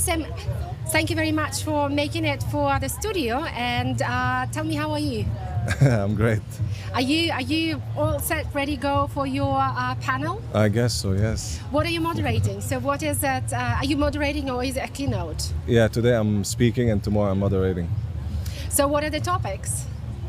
Bassem, thank you very much for making it for the studio, and tell me, how are you? I'm great. Are you all set, ready to go for your panel? I guess so, yes. What are you moderating? So what is it? Are you moderating or is it a keynote? Yeah, today I'm speaking and tomorrow I'm moderating. So what are the topics?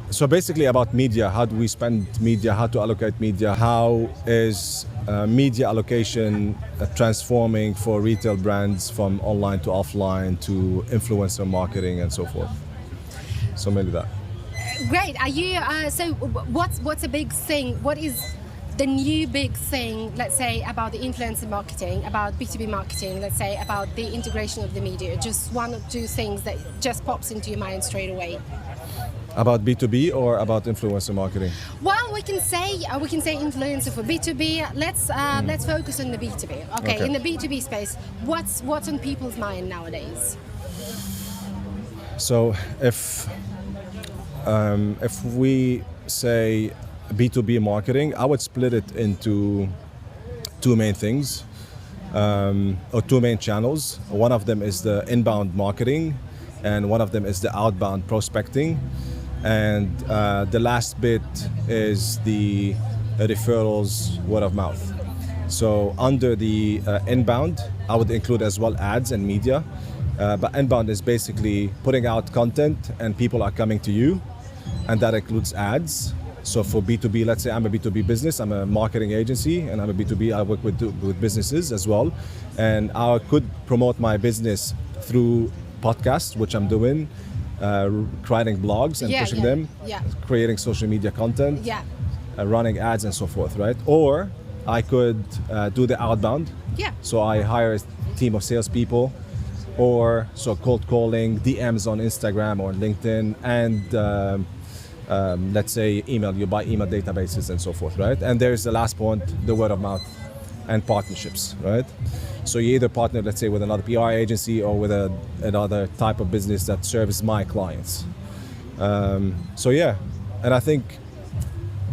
So basically about media, how do we spend media, how to allocate media, how is media allocation transforming for retail brands from online to offline to influencer marketing and so forth. So mainly that. Great. Are you? So what's a big thing? What is the new big thing? Let's say about the influencer marketing, about B2B marketing. Let's say about the integration of the media. Just one or two things that just pops into your mind straight away. About B2B or about influencer marketing? Well, we can say influencer for B2B. Let's focus on the B2B. Okay. In the B2B space, what's on people's mind nowadays? So if we say B2B marketing, I would split it into two main things, or two main channels. One of them is the inbound marketing, and one of them is the outbound prospecting. And the last bit is the referrals, word of mouth. So under the inbound, I would include as well ads and media. But inbound is basically putting out content and people are coming to you, and that includes ads. So for B2B, let's say I'm a B2B business, I'm a marketing agency, and I'm a B2B, I work with businesses as well. And I could promote my business through podcasts, which I'm doing, writing blogs and pushing them, creating social media content, running ads and so forth, right? Or I could do the outbound. So I hire a team of salespeople, or so cold calling, DMs on Instagram or LinkedIn, and let's say you buy email databases and so forth, right? And there's the last point, the word of mouth and partnerships, right? So you either partner, let's say, with another PR agency or with another type of business that serves my clients. So yeah, and I think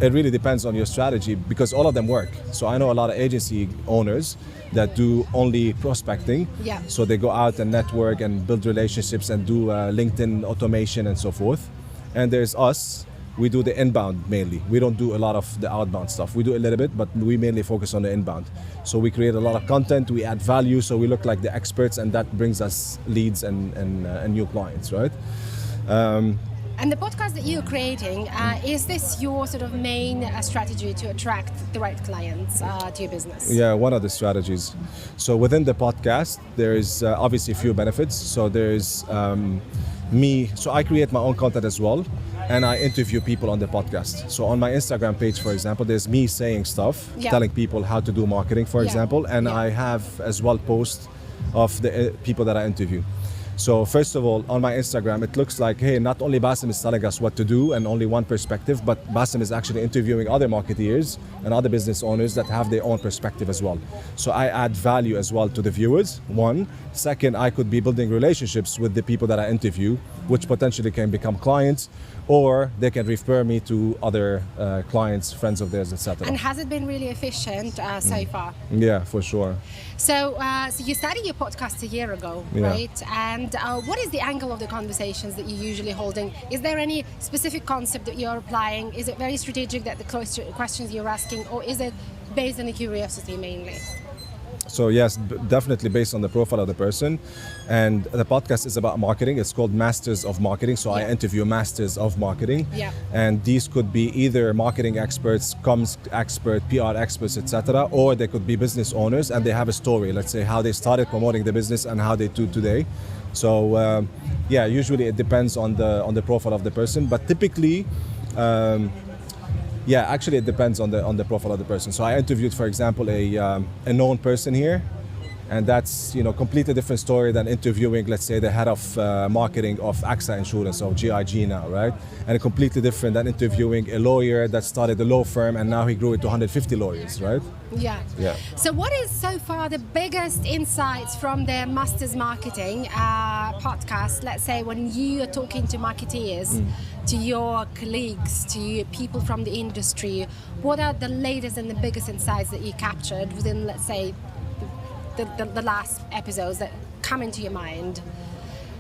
it really depends on your strategy because all of them work. So I know a lot of agency owners that do only prospecting. So they go out and network and build relationships and do LinkedIn automation and so forth. And there's us. We do the inbound mainly. We don't do a lot of the outbound stuff. We do a little bit, but we mainly focus on the inbound. So we create a lot of content, we add value, so we look like the experts, and that brings us leads and new clients, right? And the podcast that you're creating, is this your sort of main strategy to attract the right clients to your business? Yeah, one of the strategies. So within the podcast, there is obviously a few benefits. So there's me, so I create my own content as well, and I interview people on the podcast. So on my Instagram page, for example, there's me saying stuff, telling people how to do marketing, for example, and I have as well posts of the people that I interview. So first of all, on my Instagram, it looks like, hey, not only Bassem is telling us what to do and only one perspective, but Bassem is actually interviewing other marketeers and other business owners that have their own perspective as well. So I add value as well to the viewers, one. Second, I could be building relationships with the people that I interview, which potentially can become clients, or they can refer me to other clients, friends of theirs, etc. And has it been really efficient so far? Yeah, for sure. So you started your podcast a year ago, right? And what is the angle of the conversations that you're usually holding? Is there any specific concept that you're applying? Is it very strategic that the questions you're asking, or is it based on the curiosity mainly? So yes, definitely based on the profile of the person. And the podcast is about marketing. It's called Masters of Marketing. So I interview masters of marketing. And these could be either marketing experts, comms experts, PR experts, etc. Or they could be business owners and they have a story. Let's say how they started promoting the business and how they do today. So yeah, usually it depends on the profile of the person. But typically, yeah, actually it depends on the profile of the person. So I interviewed, for example, a known person here, and that's completely different story than interviewing, let's say, the head of marketing of AXA Insurance, or GIG now, right? And completely different than interviewing a lawyer that started a law firm and now he grew it to 150 lawyers, right? Yeah. So what is so far the biggest insights from the Masters Marketing podcast, let's say, when you are talking to marketeers, to your colleagues, to people from the industry, what are the latest and the biggest insights that you captured within, let's say, the last episodes that come into your mind?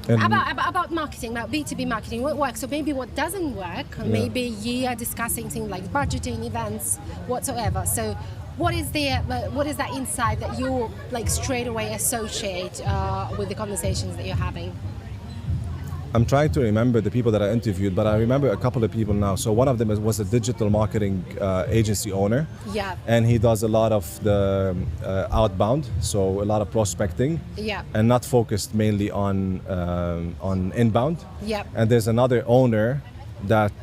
And About marketing, about B2B marketing, what works? So maybe what doesn't work, maybe you are discussing things like budgeting, events, whatsoever. So what is that insight that you like straight away associate with the conversations that you're having? I'm trying to remember the people that I interviewed, but I remember a couple of people now. So one of them was a digital marketing agency owner. Yeah. And he does a lot of the outbound, so a lot of prospecting. Yeah. And not focused mainly on inbound. Yeah. And there's another owner that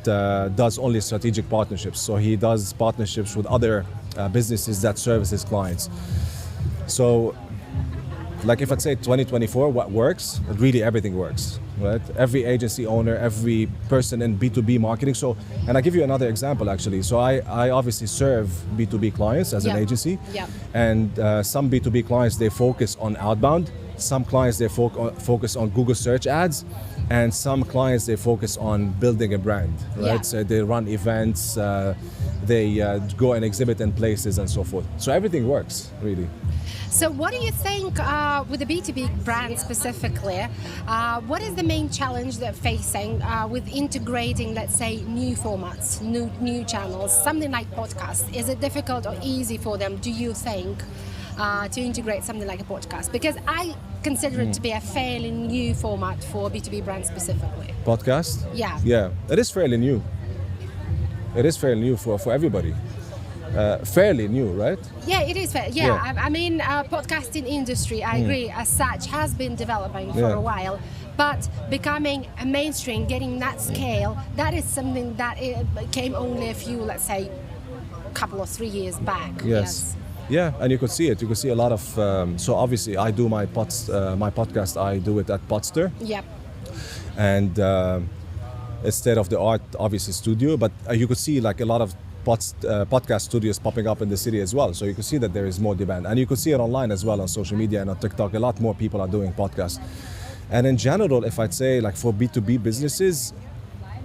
does only strategic partnerships. So he does partnerships with other businesses that service his clients. So, like if I'd say 2024, what works? Really, everything works, right? Every agency owner, every person in B2B marketing. So, and I'll give you another example actually. So I obviously serve B2B clients as an agency. Yeah. And some B2B clients, they focus on outbound. Some clients, they focus on Google search ads. And some clients, they focus on building a brand, right? Yeah. So they run events, they go and exhibit in places and so forth. So everything works, really. So what do you think with the B2B brand specifically, what is the main challenge they're facing with integrating, let's say, new formats, new channels, something like podcast? Is it difficult or easy for them, do you think, to integrate something like a podcast? Because I consider it to be a fairly new format for B2B brands specifically. Podcast? Yeah. Yeah, it is fairly new. It is fairly new for everybody. Fairly new, right? Yeah, it is fair. Yeah, I mean, podcasting industry, I agree, as such, has been developing for a while, but becoming a mainstream, getting that scale, that is something that came only a few, let's say, couple or 3 years back. Yes. Yeah, and you could see it. You could see a lot of. So obviously, I do my podcast. I do it at Podster. Yep. And it's state of the art, obviously, studio. But you could see like a lot of podcast studios popping up in the city as well. So you could see that there is more demand, and you could see it online as well on social media and on TikTok. A lot more people are doing podcasts. And in general, if I'd say like for B2B businesses,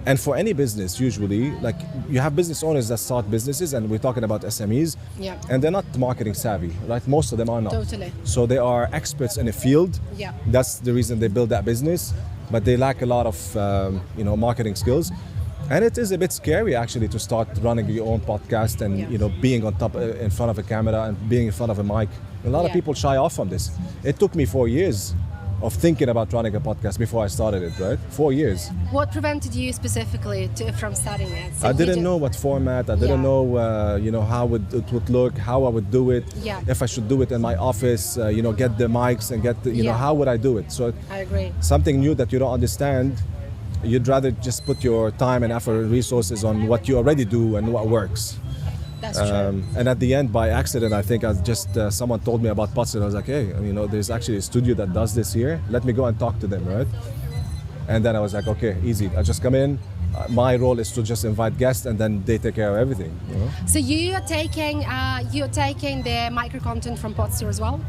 and for any business, usually, like you have business owners that start businesses, and we're talking about SMEs, and they're not marketing savvy, right? Most of them are not. Totally. So they are experts in a field. Yeah. That's the reason they build that business, but they lack a lot of, marketing skills. And it is a bit scary actually to start running your own podcast and being on top in front of a camera and being in front of a mic. A lot of people shy off from this. It took me 4 years of thinking about running a podcast before I started it, right? 4 years. What prevented you specifically from starting it? So I didn't know what format, I didn't know, how it would look, how I would do it, if I should do it in my office, get the mics and get the, how would I do it? So I agree. Something new that you don't understand, you'd rather just put your time and effort and resources on what you already do and what works. That's true. And at the end, by accident, I think someone told me about Podster. I was like, hey, there's actually a studio that does this here. Let me go and talk to them, right? And then I was like, okay, easy. I just come in. My role is to just invite guests, and then they take care of everything. So you're taking the micro content from Podster as well?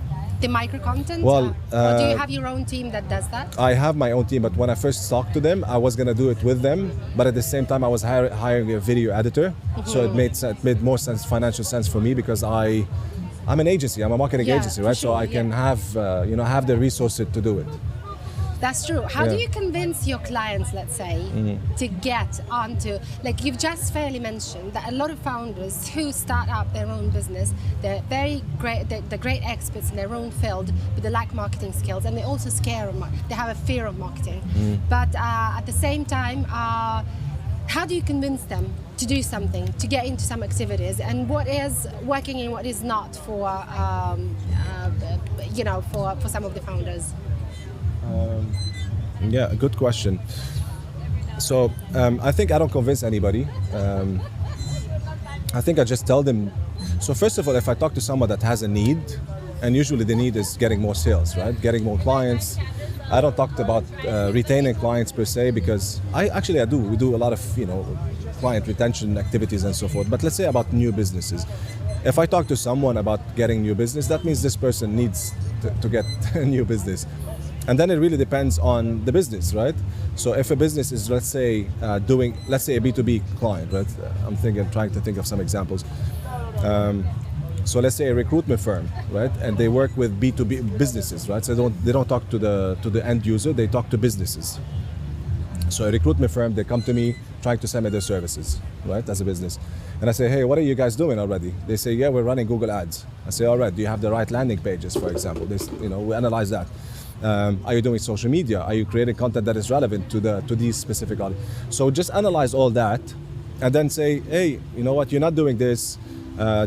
The micro content? Well, or do you have your own team that does that? I have my own team, but when I first talked to them, I was gonna do it with them. But at the same time, I was hiring a video editor, so it made more sense, financial sense for me, because I'm an agency. I'm a marketing agency, right? Sure, so I can have the resources to do it. That's true. How do you convince your clients, let's say, to get onto, like you've just fairly mentioned, that a lot of founders who start up their own business, they're very great, they're great experts in their own field, but they lack marketing skills, and they also they have a fear of marketing. But at the same time, how do you convince them to do something, to get into some activities, and what is working and what is not for some of the founders? Yeah, good question. So I think I don't convince anybody. I think I just tell them. So first of all, if I talk to someone that has a need, and usually the need is getting more sales, right? Getting more clients. I don't talk about retaining clients per se, because I do. We do a lot of client retention activities and so forth. But let's say about new businesses. If I talk to someone about getting new business, that means this person needs to get a new business. And then it really depends on the business, right? So if a business is, let's say a B2B client, right? I'm trying to think of some examples. So let's say a recruitment firm, right? And they work with B2B businesses, right? So they don't talk to the end user, they talk to businesses. So a recruitment firm, they come to me trying to sell me their services, right, as a business. And I say, hey, what are you guys doing already? They say, yeah, we're running Google Ads. I say, all right, do you have the right landing pages, for example? We analyze that. Are you doing social media? Are you creating content that is relevant to these specific audience? So just analyze all that and then say, hey, you know what, you're not doing this.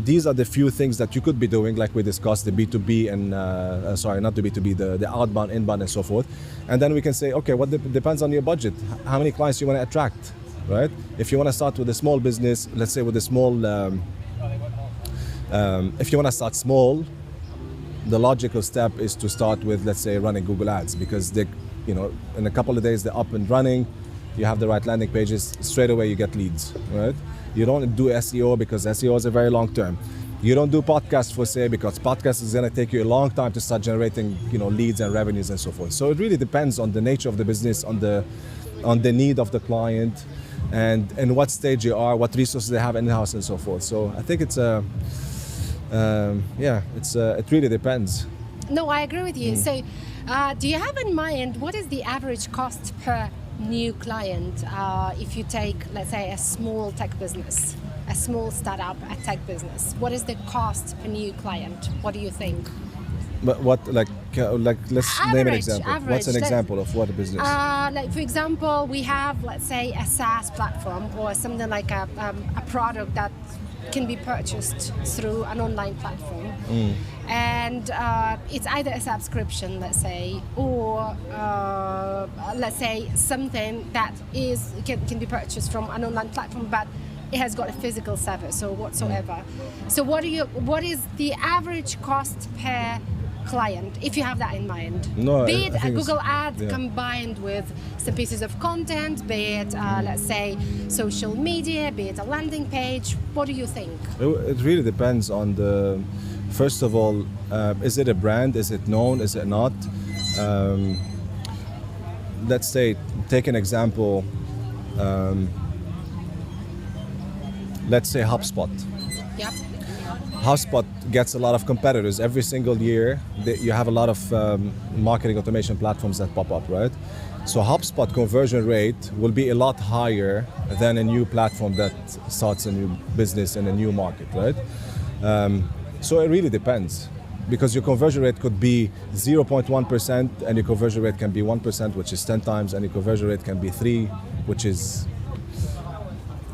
These are the few things that you could be doing, like we discussed, the B2B and, not the B2B, the outbound, inbound, and so forth. And then we can say, okay, depends on your budget. How many clients you want to attract, right? If you want to start with a small business, let's say with a small, if you want to start small, the logical step is to start with, let's say, running Google Ads, because in a couple of days they're up and running. You have the right landing pages, straight away you get leads, right? You don't do SEO because SEO is a very long term. You don't do podcasts for say because podcast is going to take you a long time to start generating, leads and revenues and so forth. So it really depends on the nature of the business, on the need of the client, and what stage you are, what resources they have in-house and so forth. So I think it really depends. No, I agree with you. So do you have in mind what is the average cost per new client if you take, let's say, a small tech business, a small startup, a tech business? What is the cost per new client? What do you think? But what, let's name an example. Average. What's an example of what a business? Like, for example, we have, let's say, a SaaS platform or something like a product that can be purchased through an online platform. And it's either a subscription, let's say, or let's say something that can be purchased from an online platform, but it has got a physical service or whatsoever. So what is the average cost per client, if you have that in mind? No, be it a Google ad combined with some pieces of content, be it let's say social media, be it a landing page. What do you think? It really depends on first of all, is it a brand? Is it known? Is it not? Let's say, take an example. Let's say HubSpot. Yep. HubSpot gets a lot of competitors every single year. You have a lot of marketing automation platforms that pop up, right? So HubSpot conversion rate will be a lot higher than a new platform that starts a new business in a new market, right? So it really depends, because your conversion rate could be 0.1% and your conversion rate can be 1%, which is 10 times, and your conversion rate can be 3, which is,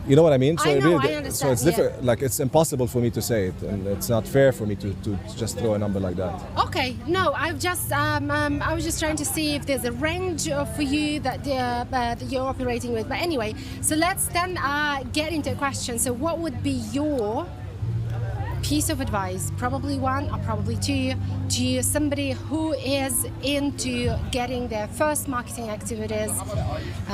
you know what I mean? So I So understand. it's different. Like, it's impossible for me to say it, and it's not fair for me to just throw a number like that. Okay, no, I was just trying to see if there's a range for you that you're operating with. But anyway, so let's then get into a question. So what would be your piece of advice, probably one or probably two, to somebody who is into getting their first marketing activities,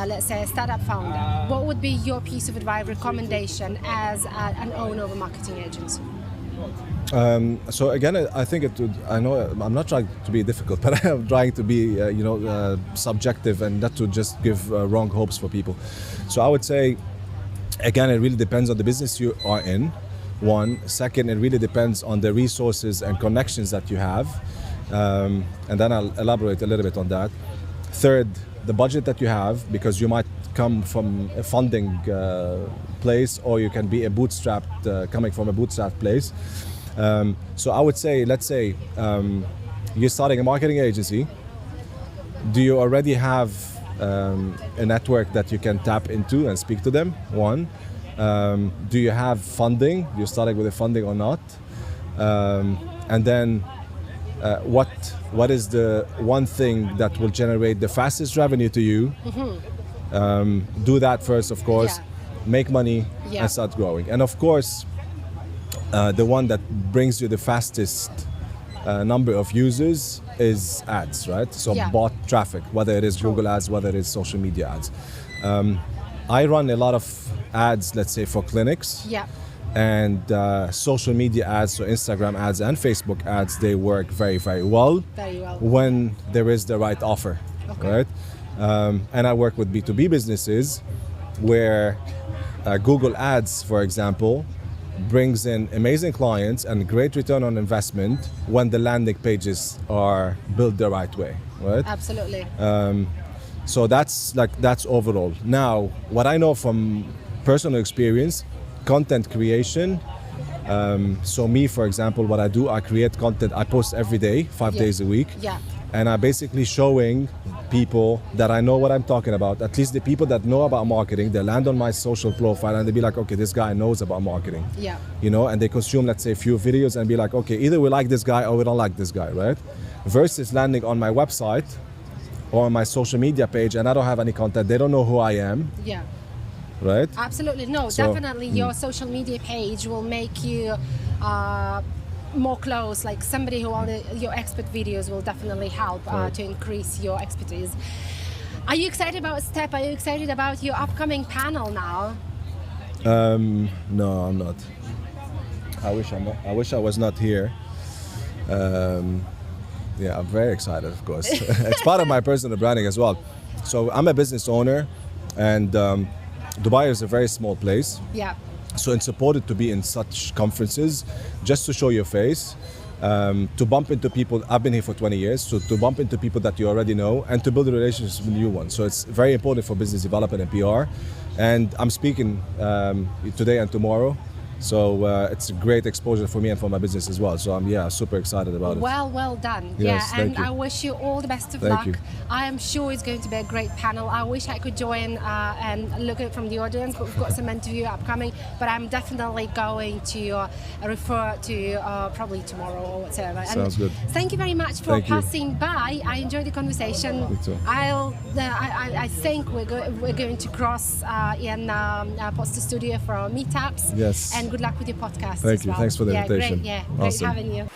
let's say a startup founder? What would be your piece of advice, recommendation as an owner of a marketing agency? So again, I think I know I'm not trying to be difficult, but I'm trying to be, subjective and not to just give wrong hopes for people. So I would say, again, it really depends on the business you are in. One. Second, it really depends on the resources and connections that you have. And then I'll elaborate a little bit on that. Third, the budget that you have, because you might come from a funding place, or you can be coming from a bootstrapped place. So I would say, let's say you're starting a marketing agency. Do you already have a network that you can tap into and speak to them? One. Do you have funding? You're starting with a funding or not? And then what is the one thing that will generate the fastest revenue to you? Mm-hmm. Do that first, of course. Yeah. Make money and start growing. And of course, the one that brings you the fastest number of users is ads, right? So bought traffic, whether it is Google ads, whether it is social media ads. I run a lot of ads, let's say, for clinics. Yeah. And social media ads, so Instagram ads and Facebook ads, they work very, very well. Very well. When there is the right offer, right? And I work with B2B businesses where Google ads, for example, brings in amazing clients and great return on investment when the landing pages are built the right way, right? Absolutely. So that's overall. Now, what I know from personal experience, content creation. So me, for example, what I do, I create content. I post every day, 5 days a week. Yeah. And I'm basically showing people that I know what I'm talking about. At least the people that know about marketing, they land on my social profile and they be like, okay, this guy knows about marketing. Yeah. You know, and they consume, let's say, a few videos and be like, okay, either we like this guy or we don't like this guy, right? Versus landing on my website or on my social media page and I don't have any content. They don't know who I am. Yeah. Right? Absolutely. No, So, definitely your social media page will make you more close. Like somebody who your expert videos will definitely help to increase your expertise. Are you excited about Step? Are you excited about your upcoming panel now? No, I'm not. I wish I was not here. Yeah, I'm very excited, of course. It's part of my personal branding as well. So I'm a business owner, and Dubai is a very small place. Yeah. So it's important to be in such conferences just to show your face, to bump into people. I've been here for 20 years, so to bump into people that you already know and to build relationships with new ones. So it's very important for business development and PR. And I'm speaking today and tomorrow. So it's a great exposure for me and for my business as well. So I'm super excited about it. Well done. Yes, and thank you. I wish you all the best of Thank luck. you. I am sure it's going to be a great panel. I wish I could join and look at it from the audience, but we've got some interview upcoming. But I'm definitely going to refer to probably tomorrow or whatever. Sounds good. Thank you very much for Thank you. passing by. I enjoyed the conversation. Me too. I think we're going to cross in Poster Studio for our meetups. Yes. And good luck with your podcast. Thank as you. well. Thanks for the yeah, invitation. Great, great Awesome. having you.